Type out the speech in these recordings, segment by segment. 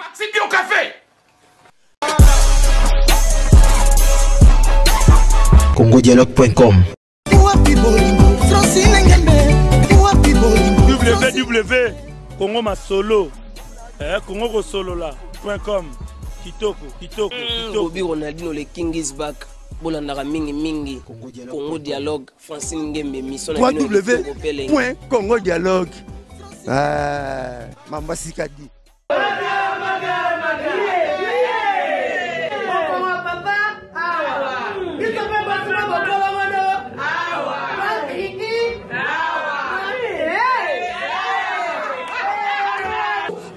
Maxi Bio Café. CongoDialogue.com. www.congomasolo CongoSolola.com. Kitoko. Bobby Ronaldinho, le King is back. Bolandaka mingi Congo Dialogue Francine Ngembe mission www.congodialogue. Mamba Sikadi.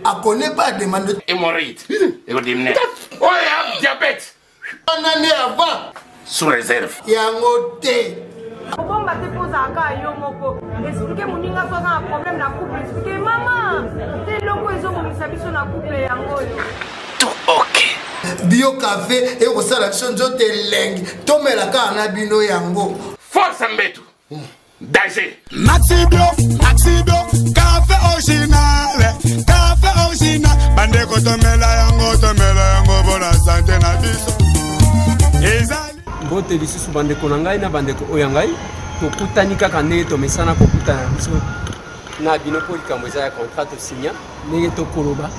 A connaît pas demande Hémorroïde. Oh, diabète. On en est avant. Sous réserve. Yangote. Bon, bah, t'es posé à cas, yo, moko. Expliquez mon ninga, soit un problème dans la couple. Expliquez, maman. T'es loco, ils ont mon sabi sur la couple, yango. Tout ok. Bio café et au salaction de lengue. Tomela ka na bino yango. Force Mbetu. Danger. Maxi Bio, café original. Café original. Bande ko tomela yango pour la santé na biso. Bote lisusu bandeko na ngai na bandeko oyo ngai tokutani kaka ndenge tomesana kokutana biso na bino po likambo eza ya contrat tosinya ndenge tokoloba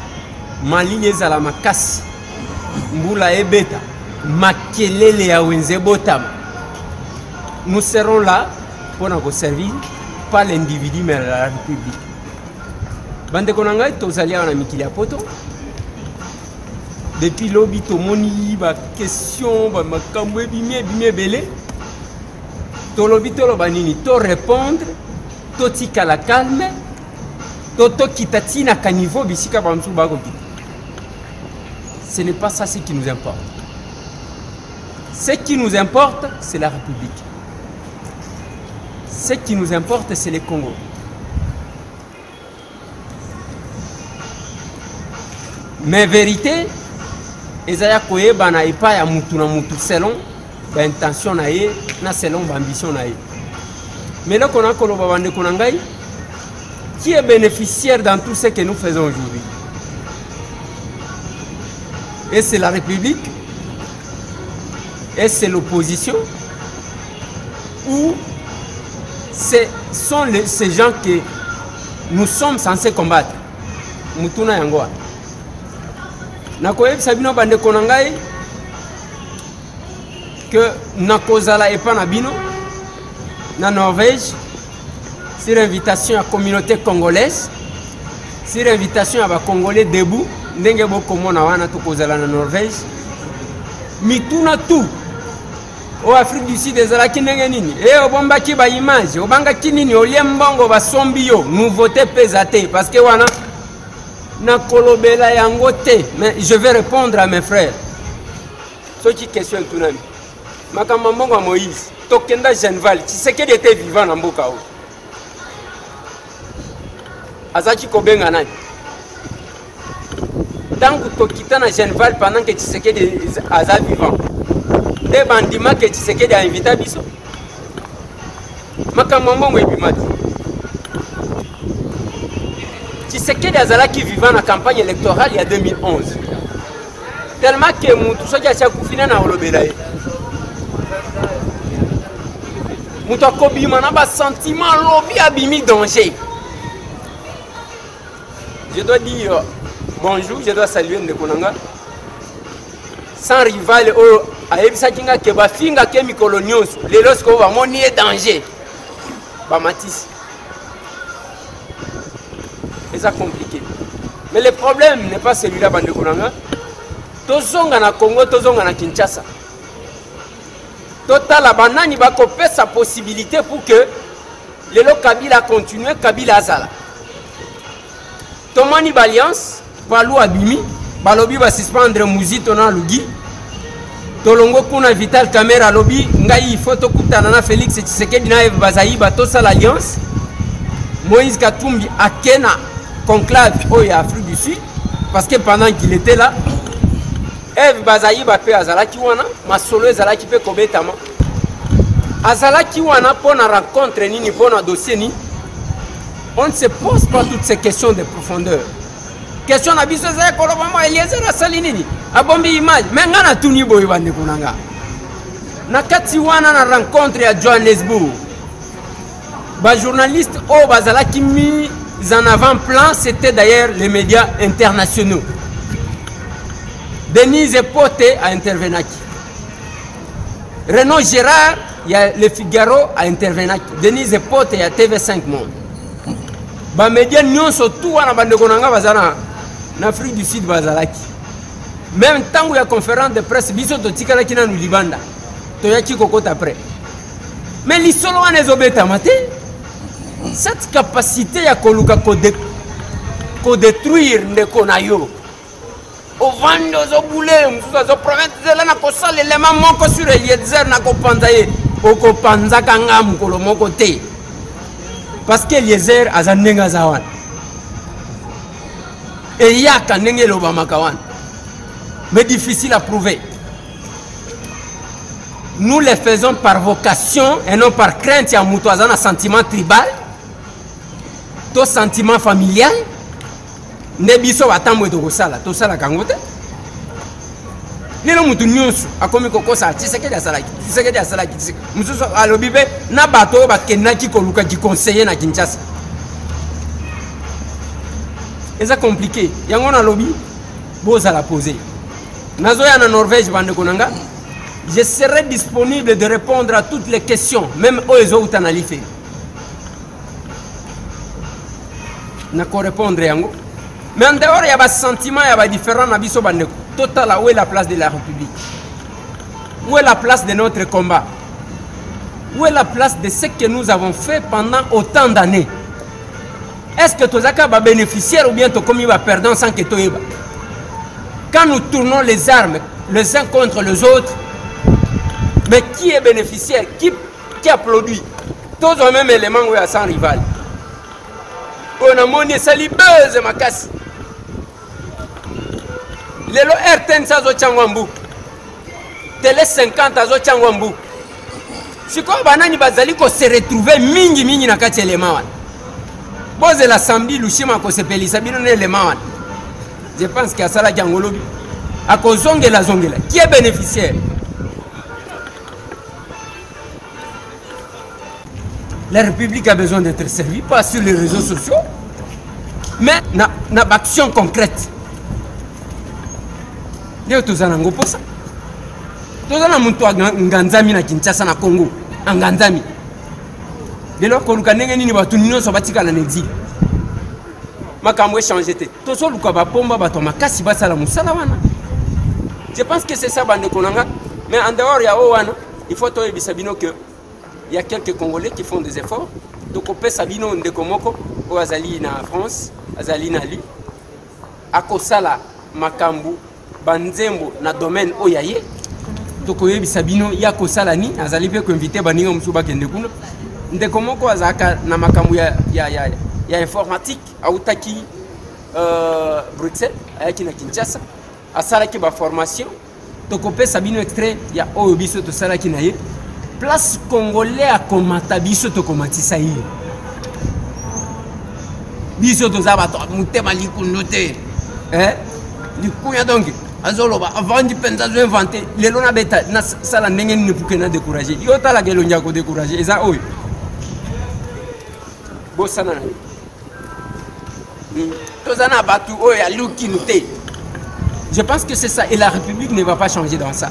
maligne ezala makasi mbula ebeta makelele ya wenze botama. Nous serons là pour nous servir pas l'individu mais la République. Bandeko na ngai tozali na mikili ya poto. Depuis lobby tomoni ba question ba makambo bimé belé to lobby to lobanini to répondre to tika la calme to kitatina ka niveau bisika bantu ba ko. Ce n'est pas ça ce qui nous importe. Ce qui nous importe, c'est la République. Ce qui nous importe, c'est le Congo. Mais vérité ezaya koyeba na epa ya mutu na mutu selon ba intention na ye na selon ba ambition na ye. Mais là qu'on a koloba bande konangai qui est bénéficiaire dans tout ce que nous faisons aujourd'hui. Et c'est la République, et c'est l'opposition, ou ce sont ces gens que nous sommes censés combattre. Mutuna yangoa. Nakoyeb sabino bande konangai que nakozala epa na bino na Norvège sur invitation à la communauté congolaise, sur invitation à ba Congolais debout ndenge bokomona wana tokozala na Norvège mituna tout au Afrique du Sud ezalaki ndenge nini obombaki ba image obangaki nini oliembongo ba sombi yo nouveauté pesate parce que wana na kolobela yango te. Mais je vais répondre à mes frères. Ce qui question tout nami. Makambo mbongo Moïse, tokenda Genval, tu sais qu'il était vivant na mboka o. Azaki kobenga nani? Tant que tokita na Genval pendant que tu sais qu'il est vivant. Des bandima que tu sais qu'il a invité biso. Makambo mbongo ebimati. Tshisekedi azalaki vivant na campagne électorale il y a 2011. Tellement que mutu soki achakufina na olobela ye. Mutu akobima na ba sentiment lobi abimi danger. Je dois dire bonjour, je dois saluer Ndekonanga. Sans rival o ayebisaki nga ke bafinga ke mikolo nyonso lelo siko bamoni ye danger. Ba matisi. C'est compliqué. Mais le problème n'est pas celui-là, bande konanga. Tozonga na Congo, tozonga na Kinshasa. Total la banani ba kopé sa possibilité pour que le Kabila continue, Kabila azala. Tomani balliance, balou abimi, balobi ba suspendre Muzito na Lugi. Tolongo kuna Vital Kamera lobi, ngai il faut tokutana na Félix Tshisekedi na Eve Bazaï ba to sala alliance. Moïse Katumbi akena conclave au Afrique du Sud parce que pendant qu'il était là Eve Bazaï Bape Azalaki wana masolo ezalaki pe kobetama Azalaki wana pour na rencontre nini pour na dossier ni on ne se pose pas toutes ces questions de profondeur. question na biso za koloba mo Eliezer asali nini abombi image mais nga na tuni boy bande kunanga na kati wana na rencontre ya Johannesburg ba journaliste o bazala ki mis en avant-plan, c'était d'ailleurs les médias internationaux. Denise Poté a intervenu. Renaud Gérard, il y a Le Figaro a intervenu. Denise Poté, il y a TV5 Monde. Les médias nous sont tous en Afrique du Sud. Même temps où il y a conférence de presse, il y a des Libanda. Il y a des après. Mais les solos les obéis cette capacité à détruire les conayo au vando zo boulé zo province de la kosa l'élément moko sur Eliezer na kopanzaye oko panza kanga mukolo moko te parce que Eliezer azanenga zawan et yaka ndenge loba makawan mais difficile à prouver. Nous les faisons par vocation et non par crainte ya muto azana sentiment tribal. To sentiment familial ne biso batamwe to kosala to sala kangote lelo mutu nyonso akomi kokosa Tshisekedi asalaki mususu alobi be na bato bakendaki koluka ki conseiller na Kinshasa eza compliqué yango na lobi boza la poser nazoya na Norvège bande konanga je serai disponible de répondre à toutes les questions même ozo utanalife na ko répondre yango mais en dehors il y a des sentiments il y a des différents na biso bandeko total où est la place de la République, où est la place de notre combat, où est la place de ce que nous avons fait pendant autant d'années. Est-ce que tozaka ba bénéficiaire ou bien to komi ba perdant sans que toyeba? Quand nous tournons les armes les uns contre les autres, mais qui est bénéficiaire, qui applaudit? Tous au même élément où il y a sans rival. On a monnaie salibeuse makasi. Lelo RTN sazo changwambu. Télé 50 azo changwambu. Siko banani bazali ko se retrouver mingi na kati élément wana. Boze la sambi lushima ko sepelisa bino ne élément wana. Je pense qu'il y a ça la jangolobi. A ko zongela. Qui est bénéficiaire? La République a besoin d'être servie, pas sur les réseaux sociaux, mais dans l'action concrète. Nous avons pour ça. Nous avons Nganzami na Kinshasa na Congo, Nganzami. Dès lors que nous avons un exil, je pense que c'est ça, mais en dehors, il faut que il y a quelques Congolais qui font des efforts. Donc, on peut Sabino Ndekomoko, au Azali na France, Azali na lui, Akosala, Makambu, Banzembo, na domaine Oyaye. Donc, on peut Sabino, Yakosala ni, Azali peut inviter Baninga Msuba Kendekuno. Ndekomoko, Azaka, na Makambu, ya informatique, Aoutaki, Bruxelles, Ayaki na Kinshasa, Asalaki ba formation. Donc, on peut Sabino extrait, il y a Oyobiso, to Salaki na ye. Place congolais à komata biso to komatisa yi biso to zabato mutema likunote likunya donc azoloba avant di penza zo inventer lelo na beta na sala ndenge ni puke na décourager yo tala kelo njako décourager eza oyo bosana na to zana batu oyo ya lukinote. Je pense que c'est ça et la République ne va pas changer dans ça.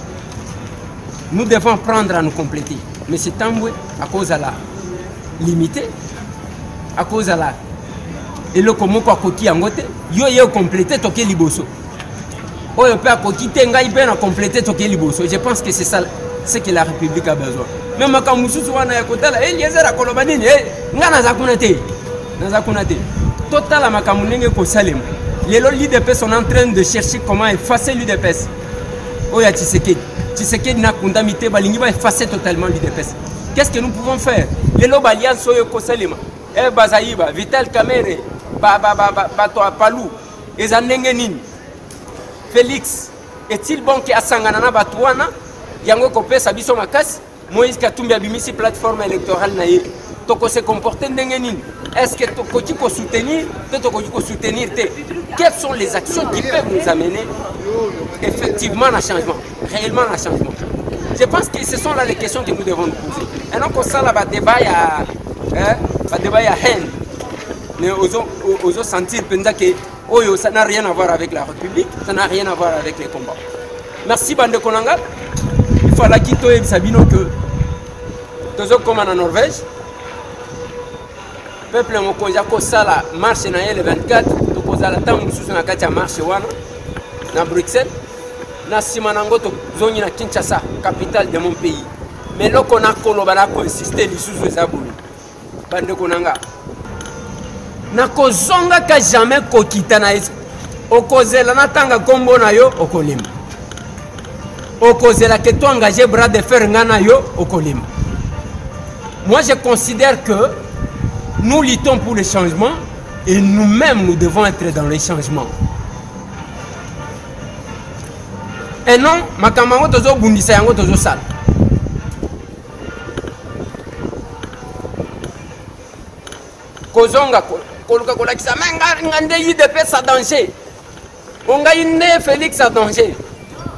Nous devons prendre à nous compléter. Mais c'est Tamboué, à cause de la limité, à cause de la. Et le comment quoi coquille en côté, yo complété toqué liboso. Oh, on peut à coquille tenga bien à compléter toqué liboso. Je pense que c'est ça ce que la République a besoin. Même quand Moussou soit à côté là, il y a la colobanine, ngana zakunate. Nazakunate. Total à Makamunenge ko Salem. Les l'UDPS sont en train de chercher comment effacer l'UDPS. Oh, ya Tshisekedi. Tshisekedi n'a condamné balingi va effacer totalement l'UDPS. Qu'est-ce que nous pouvons faire? Les lob alliance soyo kosalema. Bazaïba, Vital Kamere, Palou, Ezanengenin, Félix. Est-il bon que Asanganana Batouana, Yango Kopé Sabiso Makas, Moïse Katumbi abimisi plateforme électorale naïe. Toko se comporter n'engenin. Est-ce que Toko soutenir? Toko soutenir te. quelles sont les actions qui peuvent nous amener effectivement à un changement, réellement à un changement. Je pense que ce sont là les questions que nous devons nous poser. Et donc, ça, là, le débat, il y a haine. Mais aux sentir que ça n'a rien à voir avec la République, ça n'a rien à voir avec les combats. Merci, Bande Konanga. Il fallait quitter Sabino que toujours comme en Norvège, le peuple a marché le 24, la marche à Bruxelles. Na simanango to zoni na Kinshasa, capitale de mon pays. Mais là qu'on a kolobana consisté li sous zabulu. Bande konanga. Na kozonga ka jamais kokita na okozela na tanga kombo na yo okolima. Okozela que tu engagé bras de fer ngana yo okolima. Moi je considère que nous luttons pour le changement et nous-mêmes nous devons être dans le changement. Et non, makamango tozo bundisa yango tozo sala. Kozonga koluka kolakisa menga ngande UDPS a danger. Onga ine Félix a danger.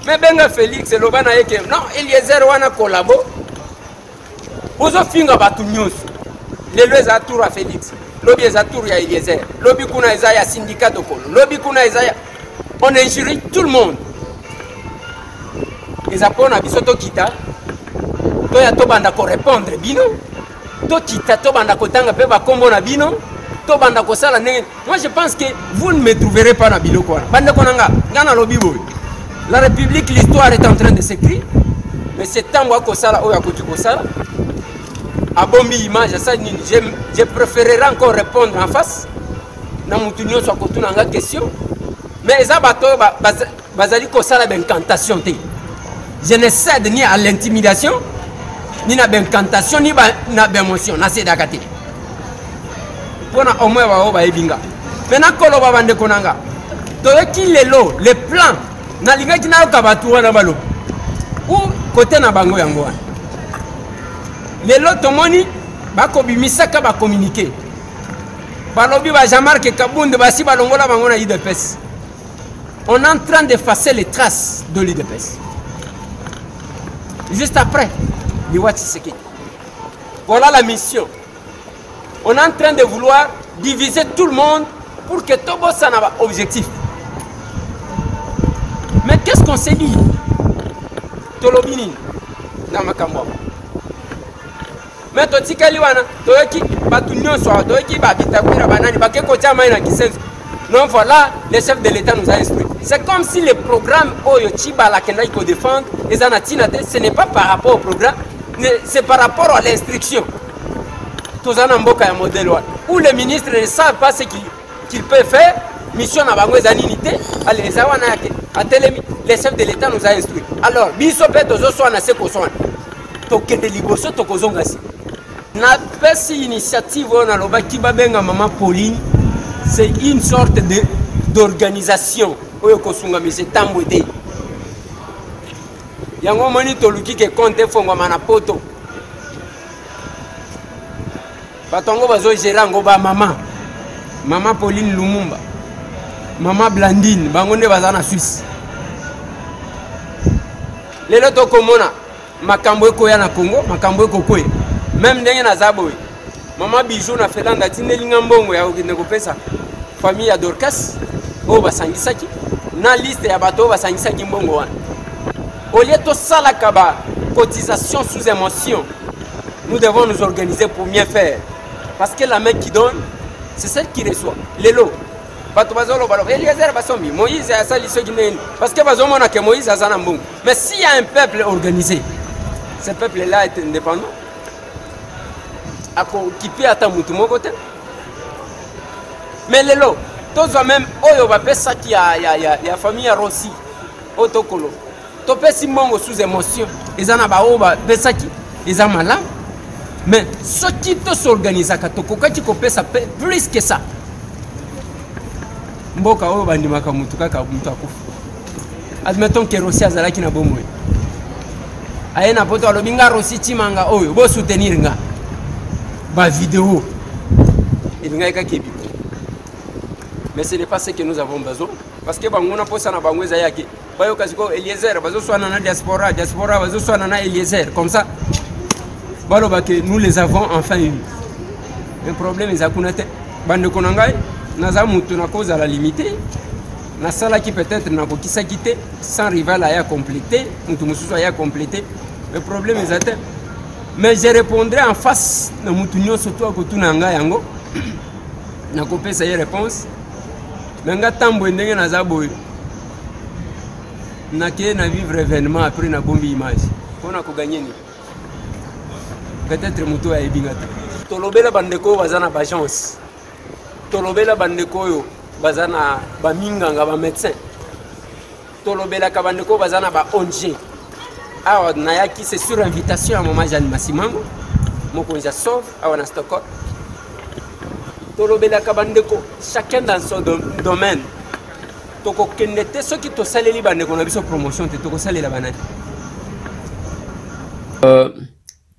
Mais benga Félix lobana yeke non Eliezer wana kolabo. Ozo finga batu nyonso. Lelo eza tour à Félix. Lobi eza tour ya Eliezer. Lobi kuna eza ya syndicat de Kolo. Lobi kuna eza ya on injurie tout le monde. Les apôtres na biso to kita to ya to banda ko répondre bino to kita to banda ko tanga pe ba kombo na bino to banda ko sala ne. Moi je pense que vous ne me trouverez pas na biloko wana banda ko nanga ngana lobi boy. La République, l'histoire est en train de s'écrire, mais c'est temps ko sala o ya ko ko sala a bombi image ça je préférerais encore répondre en face na mutu nyonso ko tunanga question mais eza bato bazali ko sala d'incantation te. Je ne cède ni à l'intimidation, ni à l'incantation, ni à l'émotion. Je ne cède pas. Pour au moins, maintenant, kolo babande konanga. Toeki lelo, les plans. Na linga kina kabatu wana balo. Ou côté na bango yango wana. Lelo tomoni bako bimisaka ba communiquer. Balobi ba Jean-Marc Kabunde basi balongola bango na UDPS. On est en train d'effacer les traces de l'UDPS. Juste après, voilà la mission. On est en train de vouloir diviser tout le monde pour que tout le monde ait un objectif. Mais qu'est-ce qu'on s'est dit? Tolobini, dans ma cambo. Mais tu sais wana, tu non, voilà, le chef de l'État nous a instruit. C'est comme si le programme Oyo Chibala Kendai qu'on défend, ce n'est pas par rapport au programme, c'est par rapport à l'instruction. Tous en amboka un modèle où les ministres ne savent pas ce qu'ils peuvent faire, mission à Bango Zanité, allez, le chef de l'État nous a instruit. Alors, Bisope Tozo Soana Seko Soana, Tokende Liboso Tokozongasi. Na pesi initiative on a loba Kibabenga Maman Pauline. C'est une sorte d'organisation. Oyo kosunga mise tambwete. Yango moni toluki ke compte fongo mana poto. Batongo bazo gerango ba mama. Mama Pauline Lumumba. Mama Blandine bango nde baza na Suisse. Lelo to komona makambo eko ya na Congo, makambo eko koye. Même ndenge na zaboy. Mama Bijou na Felanda tinelinga mbongo ya okende kopesa famille ya Dorcas o basangisaki na liste ya bato basangisaki mbongo wana. Au lieu de sala kaba cotisation sous émotion, nous devons nous organiser pour mieux faire. Parce que la main qui donne, c'est celle qui reçoit. Lelo bato bazolo balo Eliezer basombi Moïse a sali ceux qui n'ont parce que bazomona que Moïse a zana mbongo. Mais s'il y a un peuple organisé, ce peuple là est indépendant. Qui peut attendre tout mon côté. Mais lelo, tous même oyo ba pesa qui a famille Rossi, Otokolo. To pesi mongo sous émotion, ils en a ba o ba pesa qui, ils en malin. Mais ce qui te s'organise à Katokoka qui pesa plus que ça. Mboka oyo bandima ka mutu kaka mutu akufu. Admettons que Rossi azala ki na bomwe. Ayena poto alobinga Rossi timanga oyo bo soutenir nga. Ba vidéo et nga ka kebi Mais ce n'est pas ce que nous avons besoin. Parce que on a posé na bango zayaki. Bayo kasiko Eliezer, bazo soit na diaspora, bazo soit na Eliezer. Comme ça, que nous les avons enfin eu. Un problème est à connaître. Bande konangai, naza mutu na cause à la limiter. Na sala qui peut-être n'a pas qui s'acquitter sans rival à compléter, mutu mususu à compléter. Le problème est atteint. Mais je répondrai en face de mutu nyonso to ko tunanga yango. Na kopé ça y réponse. Menga tambo ndenge naza boy. Na ke na vivre événement après na bombi image. On a ko gagner ni. Peut-être mutu a ebingata. Tolobela bandeko bazana ba chance. Tolobela bandeko yo bazana ba minganga ba médecin. Tolobela ka bandeko bazana ba ONG. Alors nayaki c'est sur invitation à maman Jeanne Massimango. Mokonja sauve à wana Stockholm. Tolobela ka bandeko chacun dans son domaine. Toko kenete ceux qui to saleli bandeko na biso promotion te toko salela banani.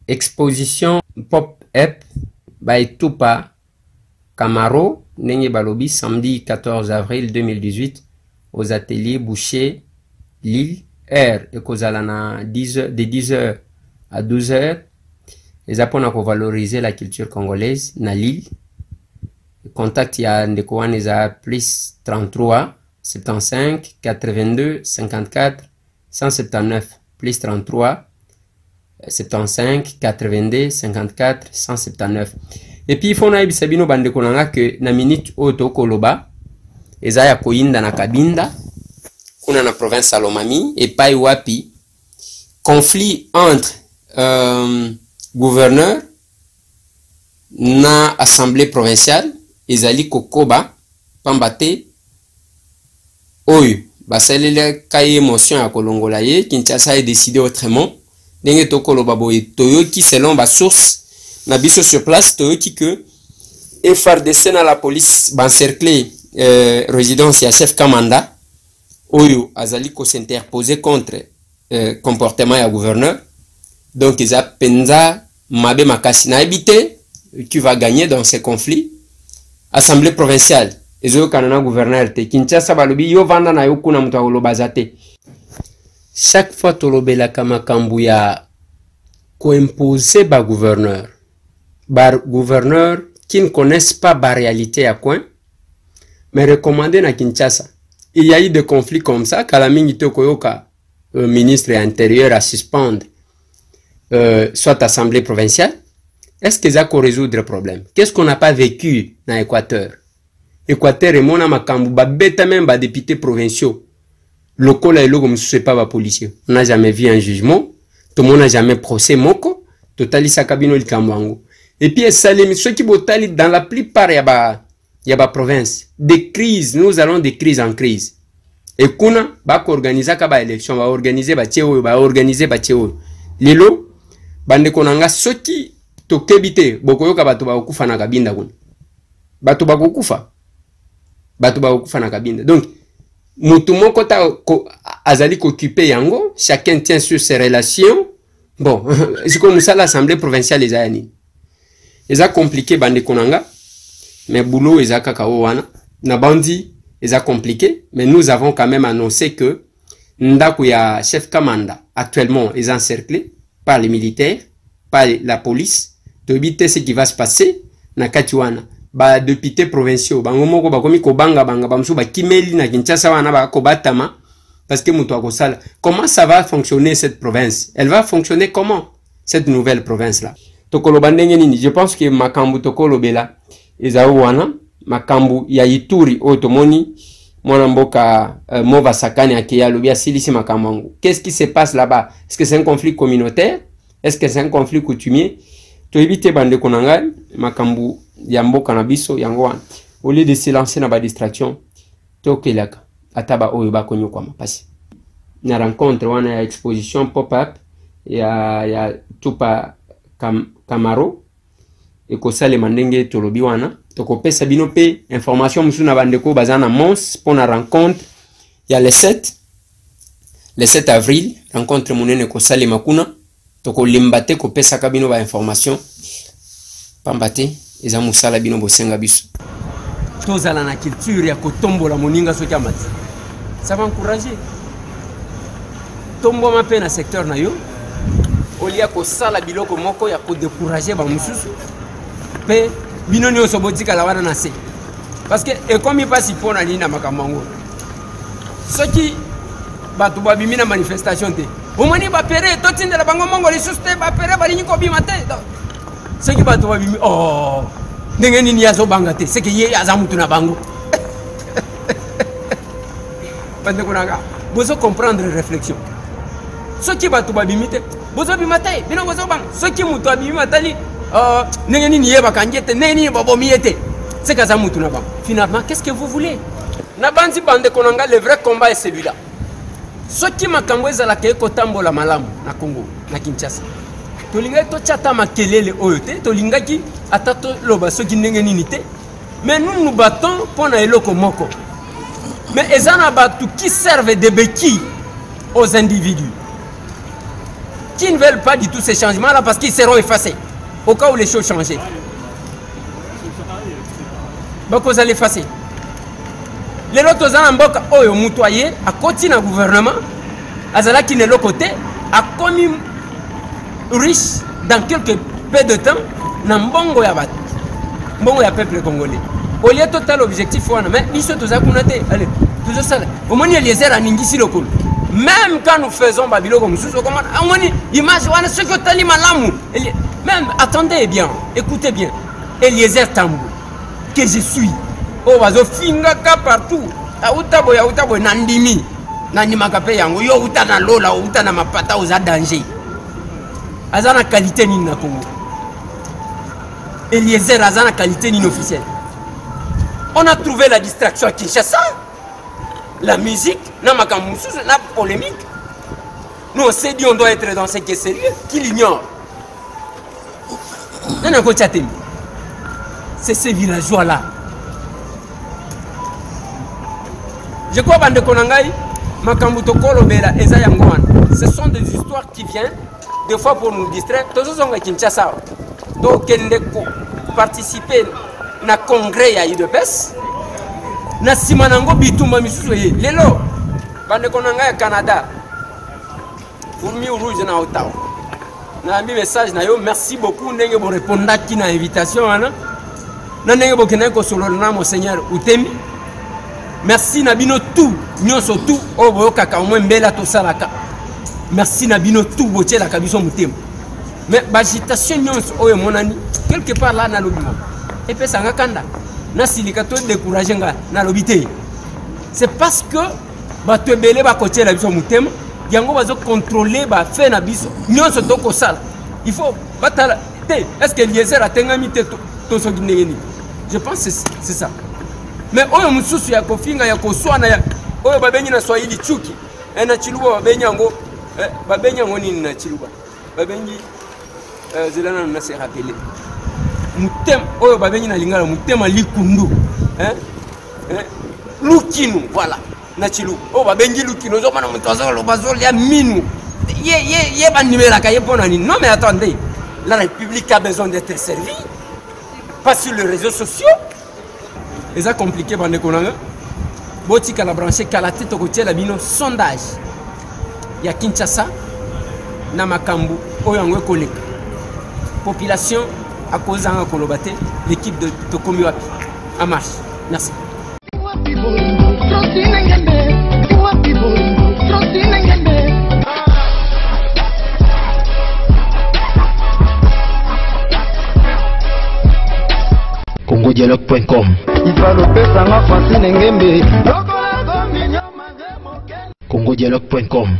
Exposition pop-up by Tupa Camaro Nengi Balobi samedi 14 avril 2018 aux ateliers Boucher Lille R et Kozalana de 10h à 12h. Les apprennent à valoriser la culture congolaise na Lille. Le contact ya ndekouane eza plus 33 75 82 54 179 plus 33 75 82 54 179. Et puis il faut na ibisabino bande konanga que na minute oto koloba eza ya koinda na Kabinda kuna na province ya Lomami et pai wapi conflit entre gouverneur na assemblée provinciale ezali kokoba pambate oyo basalele kaye émotion ya kolongola ye Kinshasa a décidé autrement. Ndenge tokoloba boye toyoki selon ba source na biso sur place toyoki que FRDC na la police bancercler résidence ya chef Kamanda oyo azali ko s'interposer contre comportement ya gouverneur. Donc ils a penza mabe makasi na habité qui va gagner dans ces conflits. Assemblée provinciale ezo kanana gouverneur te Kinshasa balobi yo vanda na yo kuna mutu akoloba zate. Chaque fois tolobela kama kambu ya ko imposer ba gouverneur qui ne connaissent pas la réalité à coin mais recommandé na Kinshasa. Il y a eu des conflits comme ça kalamingi to koyoka ministre intérieur à suspendre soit assemblée provinciale. Est-ce que ça peut résoudre le problème? Qu'est-ce qu'on n'a pas vécu dans l'Équateur? Équateur et mon amakambu ba beta même ba députés provinciaux. Loko la elo comme ce pas ba policier. On n'a jamais vu un jugement, tout le monde n'a jamais procès moko, totali sakabino likamwango. Et puis salemi ceux qui botali dans la plupart ya ba province, des crises, nous allons des crises en crise. Et kuna ba ko organiser ka ba élection, ba organiser ba tcheo. Lelo bande konanga ceux qui to kebite bokoyoka bato ba okufa na Kabinda kuna. Bato ba okufa na Kabinda. Donc mutu moko ta azali occupé yango, chacun tient sur ses relations. Bon, c'est comme ça l'assemblée provinciale les ayani. Ils a compliqué bande konanga, mais boulot ils a kakao wana. Na bandi ils a compliqué, mais nous avons quand même annoncé que ndako ya chef Kamanda actuellement est encerclé par les militaires, par la police. De éviter ce qui va se passer na katiwana. Ba députés provinciaux bango moko bakomi ko banga bamsu ba kimeli na Kinshasa wana ba ko batama parce que muto akosala. Comment ça va fonctionner cette province? Elle va fonctionner comment cette nouvelle province là? Tokolo bandenge nini? Je pense que makambu tokolo bela ezao wana makambu ya Ituri otomoni mwana mboka Mova Sakani akeya lobia silisi makambu. Qu'est-ce qui se passe là-bas? Est-ce que c'est un conflit communautaire? Est-ce que c'est un conflit coutumier? To éviter bande konanga makambu ya mboka na biso yango wana au lieu de se lancer na ba distraction tokelaka ataba oyo ba konyo kwa mapasi na rencontre wana ya exposition pop-up ya Tupa Camaro ekosale mandenge tolobi wana tokopesa bino pe information musu na bandeko bazana mons pour na rencontre ya le 7 avril rencontre munene kosale makuna toko limbate ko pesa kabino ba information pambate eza musala bino bosenga biso tozala na culture ya kotombola moninga soki amati. Ça va encourager. Tomboma pe na secteur na yo. Olia ko sala biloko moko ya ko décourager ba mususu. Pe bino nyonso botika la wana na se. Parce que et comme il passe pona ni na makamango. Soki batu ba bimina manifestation te. Omoni ba pere to tindela bango mongo li suste ba pere ba linyi ko bimate. Soki batu ba bimi oh ndenge nini yazo banga te. C'est que ye azamutu na bango. Bande kunanga. Bozo comprendre réflexion. Soki batu ba bimite bozo bimate bino bozo bang. Soki mutu abimata li ndenge nini ye bakangete ndenge nini bobo miete. C'est kazamutu na bango. Finalement, qu'est-ce que vous voulez? Na bandi bande konanga, le vrai combat est celui-là. Ce qui m'a kamboué la keko tambola malamu na Congo, na Kinshasa. Tolinga to chata makelele oyote, tolinga ki atato loba so ki ndenge nini te. Mais nous battons pour na eloko moko. Mais ezana batu qui servent de béquilles aux individus. Qui ne veulent pas du tout ces changements là parce qu'ils seront effacés au cas où les choses changent. Donc vous allez effacer. Les autres en mboka oyo mutoye a continué le gouvernement azala qui n'est le côté a commis riche dans quelques peu de temps na mbongo ya bat mbongo ya peuple congolais au lieu total objectif wana mais biso toza kunate allez toujours ça au moins Eliezer aningisi lokolo même quand nous faisons babilo comme sous comment au moins image wana ce que tali malamu même attendez bien écoutez bien Eliezer Tambou que je suis. Oh, bazo finga ka partout. Autabo nandimi. Nandima kape yango. Yo uta na lola, uta na mapata oza danger. Azana qualité ni na Congo. Eliezer azana qualité ni officielle. On a trouvé la distraction à Kinshasa. La musique, na makamusu, na polémique. Nous on s'est dit on doit être dans ce qui est sérieux. Qui l'ignore? Nana ko chatem. C'est ces villageois-là. Je crois que ce sont des histoires qui viennent des fois pour nous distraire. Tous ceux qui Kinshasa, donc participer à congrès à UDPS, na simanango bitumba misusu ye. Lelo bande konanga Canada. Fourmi rouge na Ottawa. Na mi message na yo merci beaucoup ndenge bo répondre ki na invitation ana. Na ndenge bo kena ko solo na monseigneur Utemi. Merci Nabino tout, nyonso tout, oh boyo kaka omwe mbela to salaka. Merci Nabino tout, botie la kabiso mutema. Mais l'agitation nyonso oyo monani quelque part là na lobimo. Et puis ça ngakanda. Na silika to décourager nga na lobité. C'est parce que bato ebele ba kotie la biso mutema, yango bazo contrôler ba fait na biso. Nyonso to ko sala. Il faut batala. Est-ce que Eliezer a tengami te to so ginengeni? Je pense que c'est ça. Mais oyo mususu ya kofinga ya koswana ya oyo babenyi na Swahili chuki na chiluba babenyango babenyango nini na chiluba babenyi zelana na se rappeler mutem oyo babenyi na lingala mutema likundu lukinu voilà na chiluba oyo babenyi lukinu zo mana mutazo lo bazol ya minu ye ba nimera ka yepona ni non mais attendez la République a besoin d'être servie pas sur les réseaux sociaux. Et ça compliqué par les Konanga. Botika la branché Kalate Tokotia la bino sondage. Il y a Kinshasa, Namakambu, Oyangwe Kolek. Population à cause d'un Kolobate, l'équipe de Tokomi Wapi. En marche. Merci. CongoDialogue.com CongoDialogue.com